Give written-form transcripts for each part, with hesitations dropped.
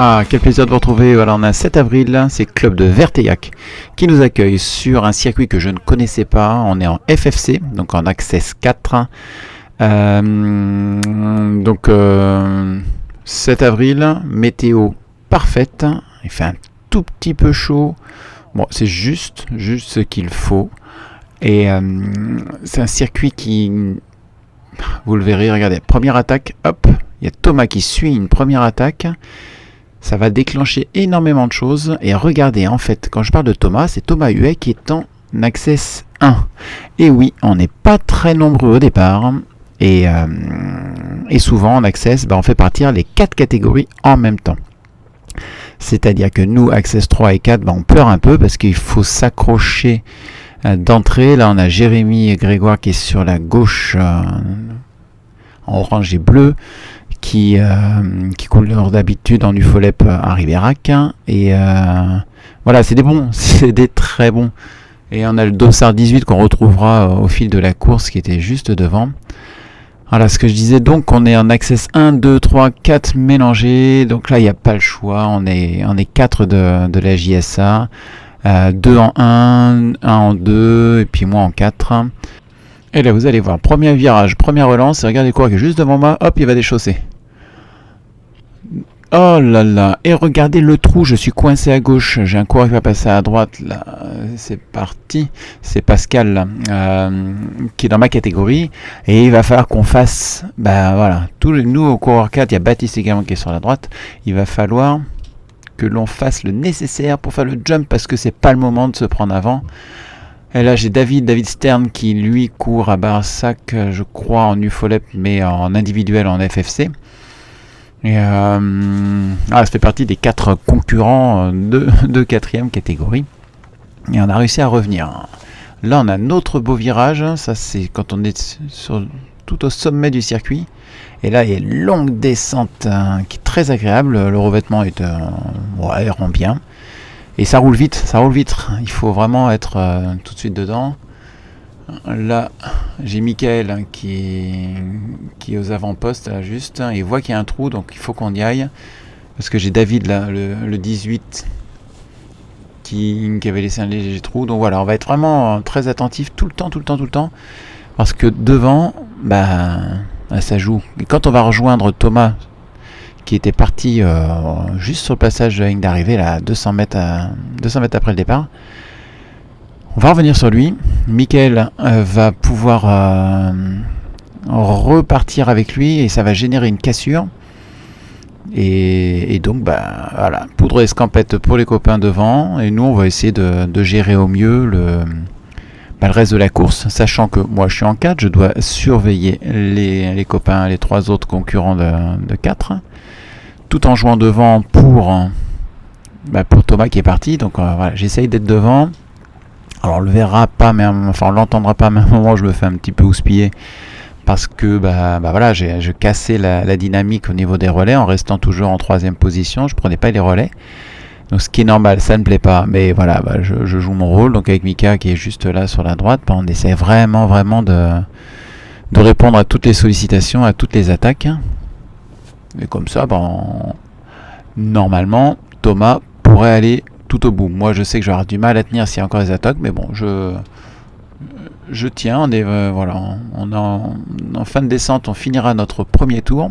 Ah, quel plaisir de vous retrouver. Voilà, on a 7 avril, c'est Club de Verteillac qui nous accueille sur un circuit que je ne connaissais pas. On est en FFC, donc en Access 4. 7 avril, météo parfaite. Il fait un tout petit peu chaud. Bon, c'est juste ce qu'il faut. Et c'est un circuit qui, vous le verrez, regardez, première attaque, hop, il y a Thomas qui suit une première attaque. Ça va déclencher énormément de choses. Et regardez, en fait, quand je parle de Thomas, c'est Thomas Huet qui est en Access 1. Et oui, on n'est pas très nombreux au départ. Et souvent, en Access, on fait partir les 4 catégories en même temps. C'est-à-dire que nous, Access 3 et 4, on pleure un peu parce qu'il faut s'accrocher d'entrée. Là, on a Jérémy et Grégoire qui est sur la gauche, en orange et bleu, qui coulent d'habitude en Ufolep à Ribérac. Et voilà, c'est des très bons. Et on a le Dossard 18 qu'on retrouvera au fil de la course qui était juste devant. Voilà ce que je disais, donc on est en Access 1, 2, 3, 4 mélangés. Donc là, il n'y a pas le choix. On est 4 de la JSA. 2 en 1, 1 en 2, et puis moi en 4. Et là, vous allez voir, premier virage, première relance, et regardez quoi, qui est juste devant moi, hop, il va déchausser. Oh là là, et regardez le trou, je suis coincé à gauche, j'ai un coureur qui va passer à droite, là, c'est parti, c'est Pascal, qui est dans ma catégorie, et il va falloir qu'on fasse, voilà, tous nous au coureur 4, il y a Baptiste également qui est sur la droite, il va falloir que l'on fasse le nécessaire pour faire le jump, parce que c'est pas le moment de se prendre avant. Et là, j'ai David Stern qui, lui, court à Barsac, je crois, en Ufolep, mais en individuel en FFC. Et ça fait partie des 4 concurrents de 4e catégorie. Et on a réussi à revenir. Là, on a notre beau virage. Ça, c'est quand on est tout au sommet du circuit. Et là, il y a une longue descente qui est très agréable. Le revêtement il rend bien. Et ça roule vite, il faut vraiment être tout de suite dedans. Là, j'ai Michael qui est aux avant-postes, là, juste. Il voit qu'il y a un trou, donc il faut qu'on y aille. Parce que j'ai David, là, le 18, qui avait laissé un léger trou. Donc voilà, on va être vraiment très attentif tout le temps. Parce que devant, ça joue. Et quand on va rejoindre Thomas, qui était parti juste sur le passage de la ligne d'arrivée, là, 200 mètres après le départ. On va revenir sur lui. Michael va pouvoir repartir avec lui et ça va générer une cassure. Et donc, voilà, poudre escampette pour les copains devant. Et nous, on va essayer de gérer au mieux le reste de la course, sachant que moi, je suis en 4, je dois surveiller les copains, les 3 autres concurrents de 4. Tout en jouant devant pour Thomas qui est parti. Donc voilà, j'essaye d'être devant. Alors on le verra pas, mais on l'entendra pas, mais à un moment je me fais un petit peu houspiller parce que voilà, j'ai cassé la dynamique au niveau des relais en restant toujours en 3e position. Je prenais pas les relais. Donc ce qui est normal, ça ne me plaît pas, mais voilà, je joue mon rôle. Donc avec Mika qui est juste là sur la droite, on essaie vraiment de répondre à toutes les sollicitations, à toutes les attaques. Et comme ça, normalement, Thomas pourrait aller tout au bout. Moi, je sais que je vais avoir du mal à tenir s'il y a encore des attaques, mais bon, je tiens. On est on en fin de descente, on finira notre premier tour.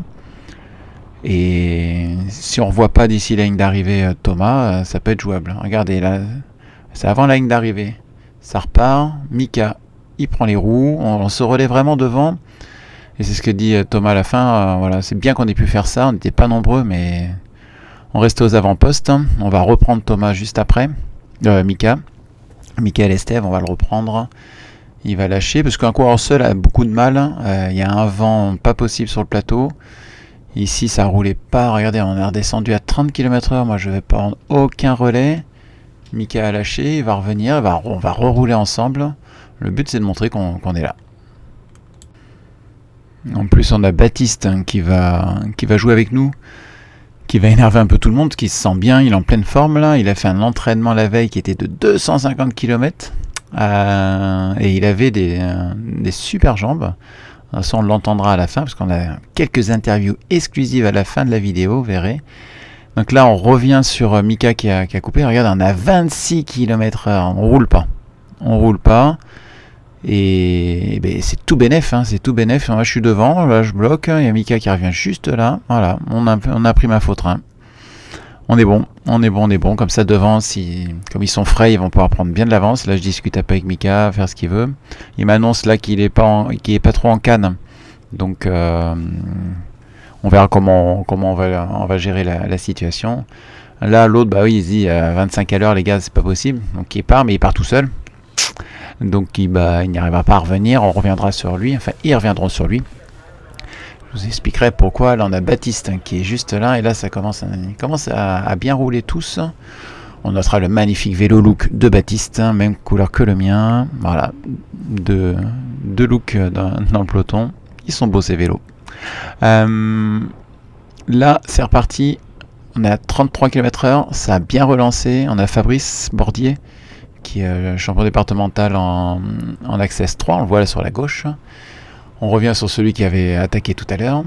Et si on ne revoit pas d'ici la ligne d'arrivée Thomas, ça peut être jouable. Regardez, là, c'est avant la ligne d'arrivée. Ça repart. Mika, il prend les roues. On se relaie vraiment devant. Et c'est ce que dit Thomas à la fin. Voilà, c'est bien qu'on ait pu faire ça. On n'était pas nombreux, mais on restait aux avant-postes. On va reprendre Thomas juste après. Mika et Estève, on va le reprendre. Il va lâcher, parce qu'un coureur seul a beaucoup de mal. Il y a un vent pas possible sur le plateau. Ici, ça roulait pas. Regardez, on est redescendu à 30 km/h. Moi, je vais prendre aucun relais. Mika a lâché, il va revenir, on va rerouler ensemble. Le but c'est de montrer qu'on est là. En plus on a Baptiste qui va jouer avec nous, qui va énerver un peu tout le monde, qui se sent bien, il est en pleine forme là. Il a fait un entraînement la veille qui était de 250 km et il avait des super jambes. Ça on l'entendra à la fin parce qu'on a quelques interviews exclusives à la fin de la vidéo, vous verrez. Donc là on revient sur Mika qui a coupé. Regarde, on a 26 km/h, on roule pas. Et ben, c'est tout bénef, hein, c'est tout bénef. Là, je suis devant, là je bloque, il y a Mika qui revient juste là. Voilà, on a pris ma faute. Hein. On est bon. Comme ça devant, comme ils sont frais, ils vont pouvoir prendre bien de l'avance. Là je discute un peu avec Mika, faire ce qu'il veut. Il m'annonce là qu'il est pas trop en canne. Donc on verra comment on va gérer la situation. Là l'autre, bah oui, il se dit 25 à l'heure les gars, c'est pas possible. Donc il part, mais il part tout seul. Donc il n'y arrivera pas à revenir, on reviendra sur lui, enfin ils reviendront sur lui. Je vous expliquerai pourquoi. Là on a Baptiste qui est juste là, et là ça commence à bien rouler tous. On notera le magnifique vélo look de Baptiste, même couleur que le mien. Voilà, deux looks dans le peloton. Ils sont beaux ces vélos. Là c'est reparti, on est à 33 km/h, ça a bien relancé. On a Fabrice Bordier qui est champion départemental en Access 3, on le voit là sur la gauche. On revient sur celui qui avait attaqué tout à l'heure.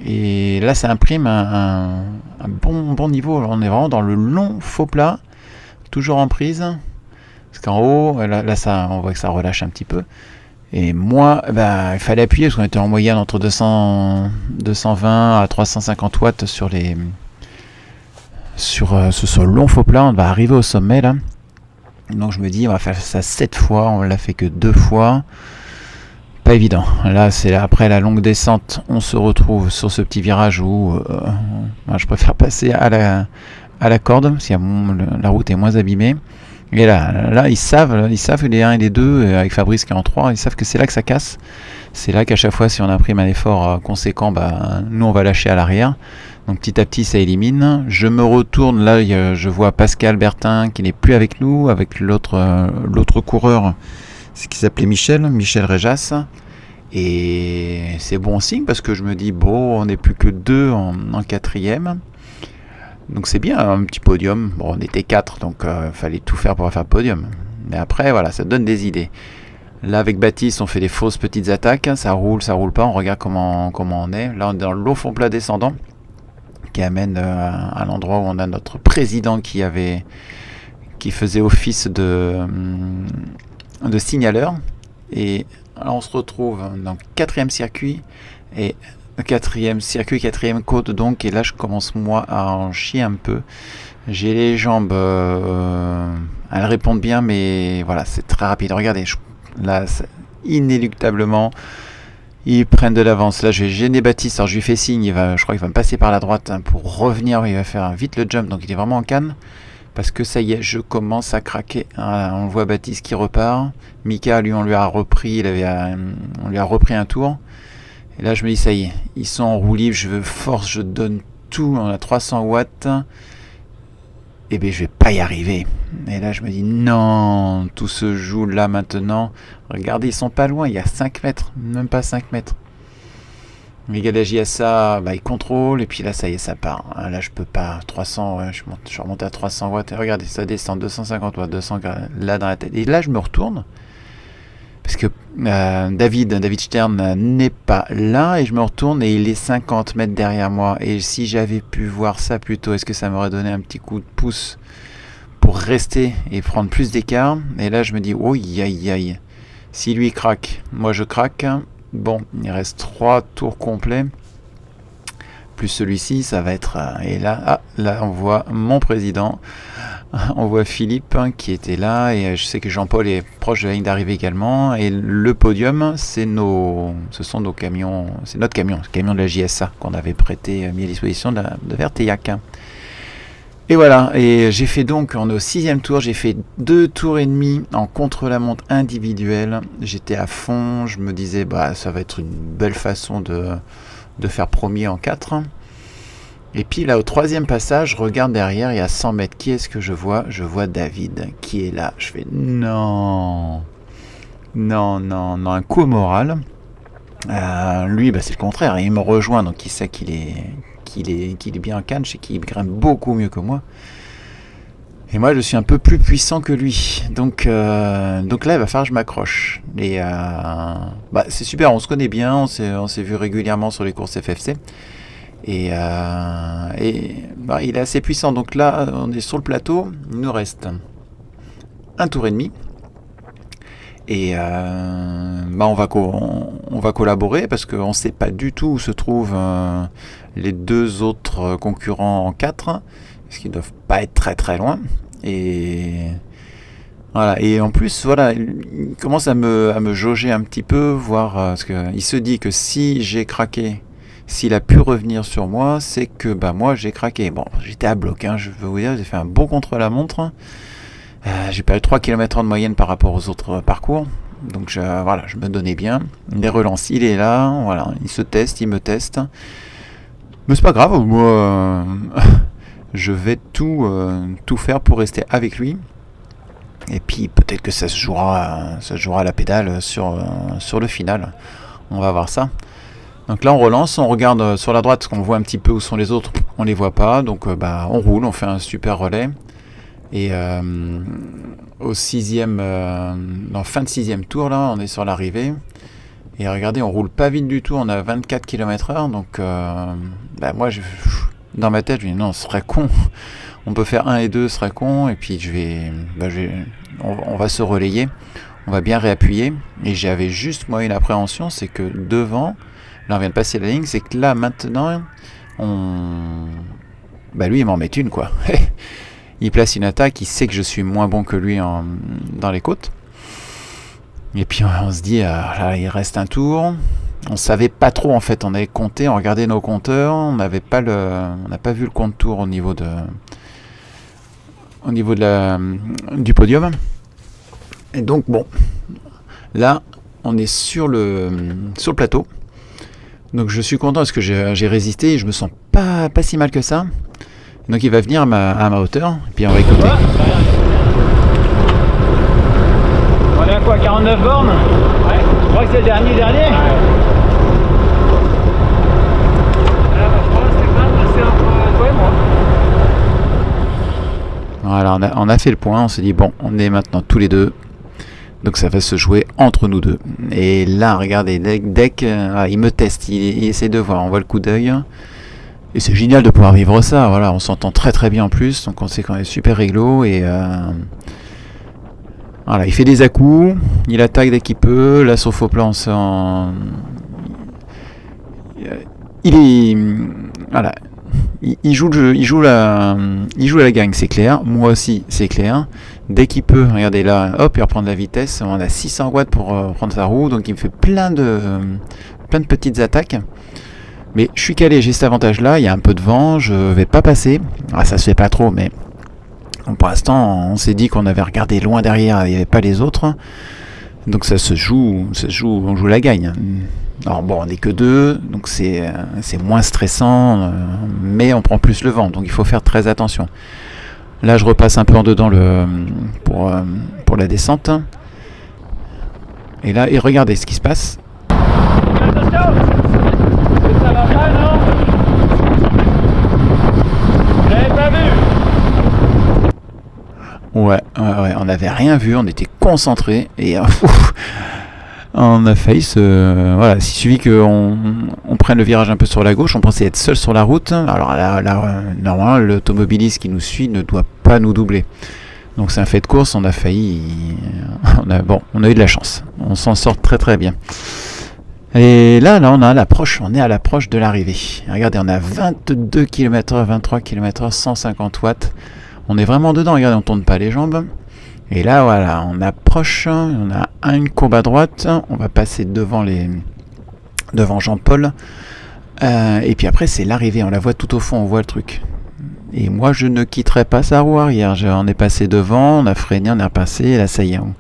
Et là, ça imprime un bon niveau. On est vraiment dans le long faux plat, toujours en prise. Parce qu'en haut, là ça, on voit que ça relâche un petit peu. Et moi, il fallait appuyer parce qu'on était en moyenne entre 220 à 350 watts sur ce long faux plat. On va arriver au sommet là. Donc je me dis on va faire ça 7 fois, on l'a fait que 2 fois. Pas évident. Là c'est après la longue descente, on se retrouve sur ce petit virage où je préfère passer à la corde, parce que la route est moins abîmée. Et là ils savent les 1 et les 2, avec Fabrice qui est en 3, ils savent que c'est là que ça casse. C'est là qu'à chaque fois si on imprime un effort conséquent, nous on va lâcher à l'arrière. Donc petit à petit ça élimine. Je me retourne, là je vois Pascal Bertin qui n'est plus avec nous, avec l'autre coureur, c'est qui s'appelait Michel Réjas. Et c'est bon signe parce que je me dis on n'est plus que 2 en 4e. Donc c'est bien un petit podium. Bon on était 4 donc fallait tout faire pour faire le podium. Mais après voilà, ça donne des idées. Là avec Baptiste on fait des fausses petites attaques, ça roule pas, on regarde comment on est. Là on est dans le long fond plat descendant, qui amène à l'endroit où on a notre président qui faisait office de signaleur. Et là on se retrouve dans le 4e circuit, et 4e côte donc, et là je commence moi à en chier un peu. J'ai les jambes, elles répondent bien, mais voilà, c'est très rapide. Regardez, là inéluctablement ils prennent de l'avance. Là je vais gêner Baptiste, alors je lui fais signe, je crois qu'il va me passer par la droite pour revenir, il va faire vite le jump, donc il est vraiment en canne, parce que ça y est, je commence à craquer. On voit Baptiste qui repart, Mika lui on lui a repris un tour, et là je me dis ça y est, ils sont en roue libre, je donne tout, on a 300 watts, et bien je vais pas y arriver. Et là je me dis non, tout se joue là maintenant. Regardez, ils sont pas loin, il y a 5 mètres, même pas 5 mètres. Miguel la JSA, il contrôle, et puis là ça y est, ça part. Là je peux pas, 300, ouais, je suis remonté à 300 watts, et regardez, ça descend, 250 watts, 200 là dans la tête. Et là je me retourne, parce que David Stern n'est pas là, et je me retourne et il est 50 mètres derrière moi. Et si j'avais pu voir ça plus tôt, est-ce que ça m'aurait donné un petit coup de pouce pour rester et prendre plus d'écart? Et là je me dis, oh aïe, si lui craque, moi je craque. Bon, il reste 3 tours complets, plus celui-ci, ça va être... et là on voit mon président, on voit Philippe qui était là, et je sais que Jean-Paul est proche de la ligne d'arrivée également. Et le podium, ce sont nos camions, c'est notre camion, le camion de la JSA qu'on avait mis à disposition de Verteillac. Et voilà, et j'ai fait donc, on est au 6e tour, j'ai fait 2 tours et demi en contre-la-montre individuelle. J'étais à fond, je me disais, ça va être une belle façon de faire premier en 4. Et puis là, au troisième passage, je regarde derrière, il y a 100 mètres. Qui est-ce que je vois? Je vois David qui est là. Je fais non, non, non, non, un coup au moral. Lui, c'est le contraire. Il me rejoint, donc il sait qu'il est bien en canne, je sais qu'il grimpe beaucoup mieux que moi. Et moi, je suis un peu plus puissant que lui. Donc là, il va falloir que je m'accroche. Et c'est super, on se connaît bien, on s'est vu régulièrement sur les courses FFC. Et il est assez puissant. Donc là, on est sur le plateau. Il nous reste un tour et demi. Et on va collaborer parce qu'on ne sait pas du tout où se trouvent les deux autres concurrents en 4. Parce qu'ils ne doivent pas être très très loin. Et voilà. Et en plus, voilà, il commence à me jauger un petit peu, voir parce qu'il se dit que si j'ai craqué, s'il a pu revenir sur moi, c'est que moi j'ai craqué. Bon, j'étais à bloc, je veux vous dire, j'ai fait un bon contre-la-montre. J'ai perdu 3 km/h de moyenne par rapport aux autres parcours. Donc je me donnais bien. Les relances, il est là, voilà, il se teste, il me teste. Mais c'est pas grave, moi je vais tout faire pour rester avec lui. Et puis peut-être que ça se jouera à la pédale sur le final. On va voir ça. Donc là on relance, on regarde sur la droite parce qu'on voit un petit peu où sont les autres, on les voit pas, donc on roule, on fait un super relais. Et au fin de sixième tour là, on est sur l'arrivée. Et regardez, on roule pas vite du tout, on a 24 km/h, donc moi dans ma tête je me dis non, ce serait con. On peut faire 1 et 2, ce serait con, et puis on va se relayer, on va bien réappuyer. Et j'avais juste moi une appréhension, c'est que devant, là on vient de passer la ligne, c'est que là maintenant lui il m'en met une quoi. Il place une attaque, il sait que je suis moins bon que lui dans les côtes. Et puis on se dit, là, il reste un tour. On savait pas trop en fait, on avait compté, on regardait nos compteurs, on n'a pas vu le compte tour au niveau du podium. Et donc bon, là on est sur le plateau. Donc je suis content parce que j'ai résisté et je me sens pas si mal que ça. Donc il va venir à ma hauteur, et puis on va écouter. On est à quoi, 49 bornes? Ouais. Je crois que c'est le dernier. Ouais. Je crois que c'est quand même assez entre toi et moi. Voilà, on a fait le point, on s'est dit bon, on est maintenant tous les deux. Donc ça va se jouer entre nous deux. Et là, regardez, dès qu'il me teste, il essaie de voir, on voit le coup d'œil. Et c'est génial de pouvoir vivre ça, voilà, on s'entend très très bien en plus, donc on sait qu'on est super réglo et voilà, il fait des à-coups, il attaque dès qu'il peut, là sur faux plan il joue à la gagne, c'est clair, moi aussi c'est clair, dès qu'il peut, regardez là, hop, il reprend de la vitesse, on a 600 watts pour prendre sa roue, donc il me fait plein de petites attaques. Mais je suis calé, j'ai cet avantage-là, il y a un peu de vent, je vais pas passer. Ça se fait pas trop, mais pour l'instant, on s'est dit qu'on avait regardé loin derrière, il n'y avait pas les autres. Donc ça se joue, on joue la gagne. Alors bon, on n'est que 2, donc c'est moins stressant, mais on prend plus le vent, donc il faut faire très attention. Là, je repasse un peu en dedans pour la descente. Et là, regardez ce qui se passe. Ça va pas, non? J'avais pas vu. Ouais, on n'avait rien vu, on était concentrés et on a failli il suffit qu'on prenne le virage un peu sur la gauche, on pensait être seul sur la route. Alors là normalement, l'automobiliste qui nous suit ne doit pas nous doubler. Donc c'est un fait de course, on a failli, on a eu de la chance, on s'en sort très très bien. Et là on est à l'approche de l'arrivée. Regardez, on a 22 km/h, 23 km/h, 150 watts. On est vraiment dedans, regardez, on tourne pas les jambes. Et là, voilà, on approche, on a une courbe à droite, on va passer devant Jean-Paul. Et puis après, c'est l'arrivée, on la voit tout au fond, on voit le truc. Et moi, je ne quitterai pas sa roue arrière. On est passé devant, on a freiné, on est repassé, et là, ça y est. On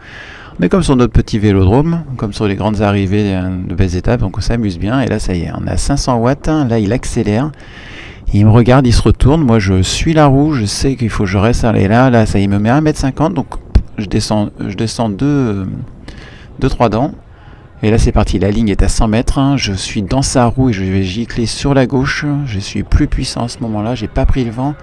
est comme sur notre petit vélodrome, comme sur les grandes arrivées de belles étapes, donc on s'amuse bien. Et là, ça y est, on a 500 watts, là, il accélère. Il me regarde, il se retourne, moi je suis la roue, je sais qu'il faut que je reste allé là, ça il me met 1m50, donc je descends 2-3 dents. Et là c'est parti, la ligne est à 100 mètres, hein. Je suis dans sa roue et je vais gicler sur la gauche, je suis plus puissant à ce moment-là, j'ai pas pris le vent.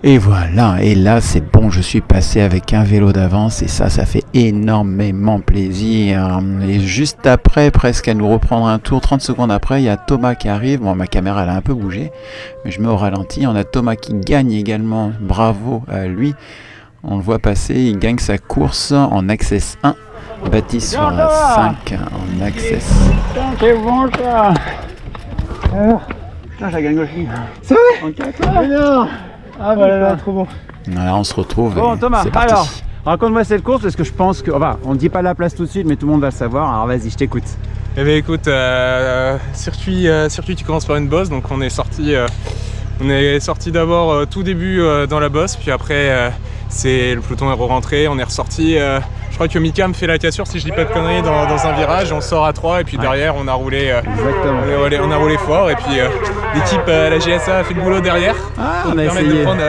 Et voilà, et là c'est bon, je suis passé avec un vélo d'avance et ça fait énormément plaisir. Et juste après, presque à nous reprendre un tour, 30 secondes après, il y a Thomas qui arrive. Bon, ma caméra elle a un peu bougé, mais je mets au ralenti. On a Thomas qui gagne également, bravo à lui. On le voit passer, il gagne sa course en Access 1. Baptiste sur la 5 en Access. Putain, c'est bon ça. Putain, j'ai gagné aussi. C'est vrai? En 4 Ah voilà, trop bon. Voilà, on se retrouve. Bon, Thomas, c'est parti. alors, raconte-moi cette course parce que je pense que. Enfin, on ne dit pas la place tout de suite, mais tout le monde va le savoir. Alors vas-y, je t'écoute. Eh bien écoute, circuit qui commence par une bosse, donc on est sorti d'abord tout début dans la bosse, puis après c'est le peloton est rentré, on est ressorti. Je crois que Mika me fait la cassure si je dis pas de conneries dans un virage, on sort à 3 et puis derrière on a roulé on a roulé fort et puis l'équipe la GSA a fait le boulot derrière Ah, pour on a permettre essayé. de prendre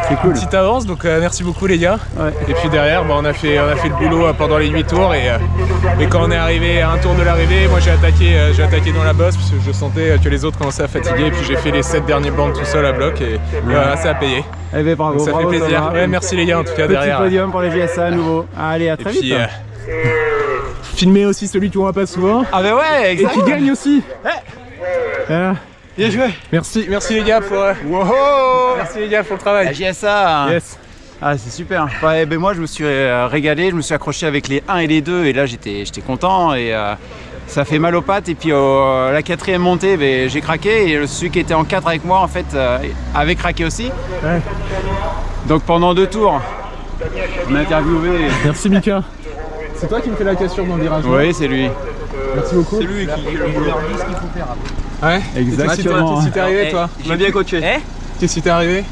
C'est cool. une petite avance, donc merci beaucoup les gars. Ouais. Et puis derrière on a fait le boulot pendant les 8 tours et quand on est arrivé à un tour de l'arrivée, moi j'ai attaqué dans la bosse parce que je sentais que les autres commençaient à fatiguer et puis j'ai fait les 7 derniers bandes tout seul à bloc et voilà, ça a payé. Eh ben bravo, Donc ça bravo, fait plaisir. Thomas. Ouais, merci les gars en tout cas Petit derrière. podium pour les GSA à nouveau. Allez, à Et très puis vite. filmer aussi celui qu'on voit pas souvent Ah ben ouais, et qui gagne aussi. Voilà. Bien joué. Merci les gars pour merci les gars pour le travail. La GSA. Yes. Ah, c'est super. Ouais, ben moi je me suis régalé, je me suis accroché avec les 1 et les 2 et là j'étais content et ça fait mal aux pattes et puis la 4e montée ben, j'ai craqué et celui qui était en 4 avec moi en fait avait craqué aussi. Ouais. Donc pendant 2 tours on a interviewé. Merci Mika. C'est toi qui me fais la cassure dans le virage. Oui, c'est lui. Merci beaucoup. C'est lui qui leur dit ce qu'il faut faire après. Ouais. Exactement. Qu'est-ce qui t'est arrivé toi? Tu m'as bien coaché. Qu'est-ce qui t'est arrivé?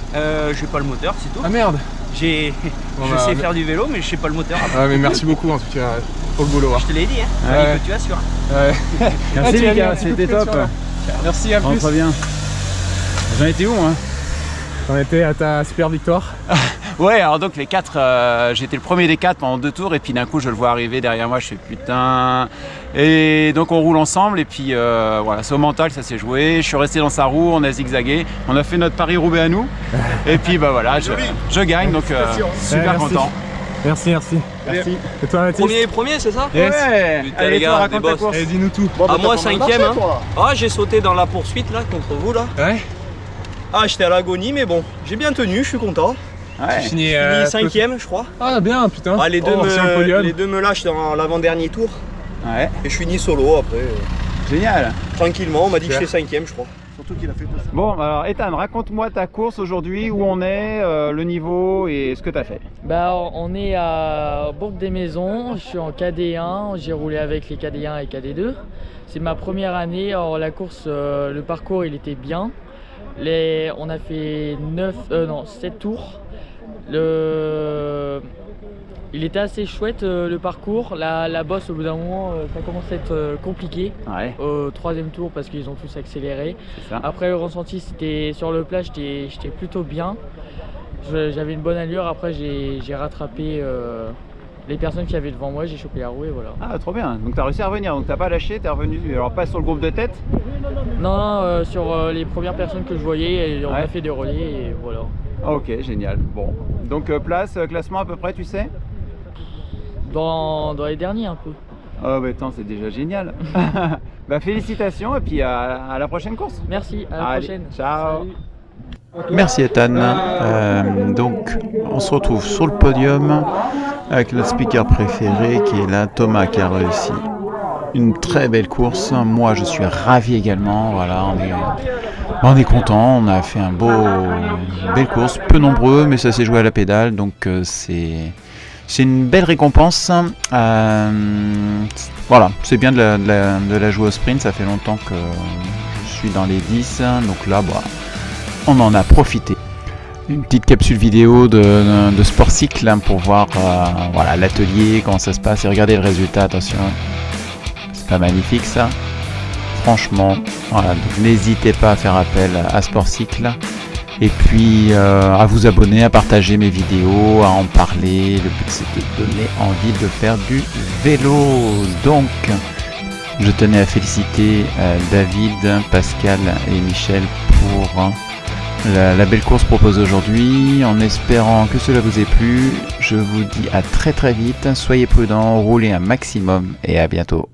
J'ai pas le moteur, c'est tout. Ah merde. Je bah, sais faire du vélo, mais je sais pas le moteur. Ah mais merci beaucoup en tout cas pour le boulot. Je te l'ai dit, hein. Ouais. Que tu assures. Ouais. Merci tu as mis Lucas, un petit coup de c'était top. pression, là. Merci, à plus. Rentre bien. J'en étais où hein? T'en étais à ta super victoire. Ouais, alors donc les 4, j'étais le premier des 4 pendant 2 tours et puis d'un coup je le vois arriver derrière moi, je fais putain. Et donc on roule ensemble et puis voilà, c'est au mental que ça s'est joué. Je suis resté dans sa roue, on a zigzagué, on a fait notre Paris-Roubaix à nous. Et puis bah voilà, je gagne donc super merci. content. Merci. Merci. Et toi Mathis? Premier, c'est ça? Yes. Ouais, Putain, allez les toi gars, raconte des ta boss. course. Allez, dis-nous tout. Ah, moi 5ème, hein. Ah, j'ai sauté dans la poursuite là contre vous là. Ouais. Ah, j'étais à l'agonie, mais bon, j'ai bien tenu, je suis content. Ouais. Tu finis, Fini 5ème, je crois. Ah bien putain. Ah, les deux sur le podium. me lâchent dans l'avant-dernier tour Ouais, et je finis solo après. génial. Tranquillement, on m'a dit que Super. j'étais 5ème, je crois. Bon, alors Ethan, raconte-moi ta course aujourd'hui, où on est, le niveau et ce que tu as fait. Bah, on est à Bourg-des-Maisons, je suis en KD1, j'ai roulé avec les KD1 et KD2. C'est ma première année, alors la course, le parcours il était bien. On a fait 7 tours. Il était assez chouette le parcours, la bosse au bout d'un moment ça commence à être compliqué Ouais, au 3e tour parce qu'ils ont tous accéléré. c'est ça. Après le ressenti c'était sur le plat, j'étais plutôt bien. J'avais une bonne allure, après j'ai rattrapé les personnes qui avaient devant moi, j'ai chopé la roue et voilà. Ah, trop bien. Donc tu as réussi à revenir, donc t'as pas lâché, t'es revenu, alors pas sur le groupe de tête. Non, sur les premières personnes que je voyais, et on Ouais. a fait des relais et voilà. Ok, génial. Bon, donc classement à peu près, tu sais? Dans les derniers un peu. Oh bah attends, c'est déjà génial. Bah félicitations et puis à la prochaine course. Merci, à la Allez, prochaine. ciao. Salut. Merci Ethan. Donc on se retrouve sur le podium avec notre speaker préféré qui est là, Thomas, qui a réussi une très belle course. Moi je suis ravi également. Voilà, on est content. On a fait une belle course, peu nombreux, mais ça s'est joué à la pédale, donc c'est une belle récompense. Voilà, c'est bien de la jouer au sprint. Ça fait longtemps que je suis dans les 10, donc là, bah, on en a profité. Une petite capsule vidéo de sport cycle pour voir voilà, l'atelier, comment ça se passe et regarder le résultat. Attention, c'est pas magnifique ça. franchement. Voilà, donc n'hésitez pas à faire appel à Sportcycle. Et puis à vous abonner, à partager mes vidéos, à en parler. Le but c'est de donner envie de faire du vélo. Donc je tenais à féliciter David, Pascal et Michel pour la belle course proposée aujourd'hui. En espérant que cela vous ait plu, je vous dis à très vite. Soyez prudents, roulez un maximum et à bientôt.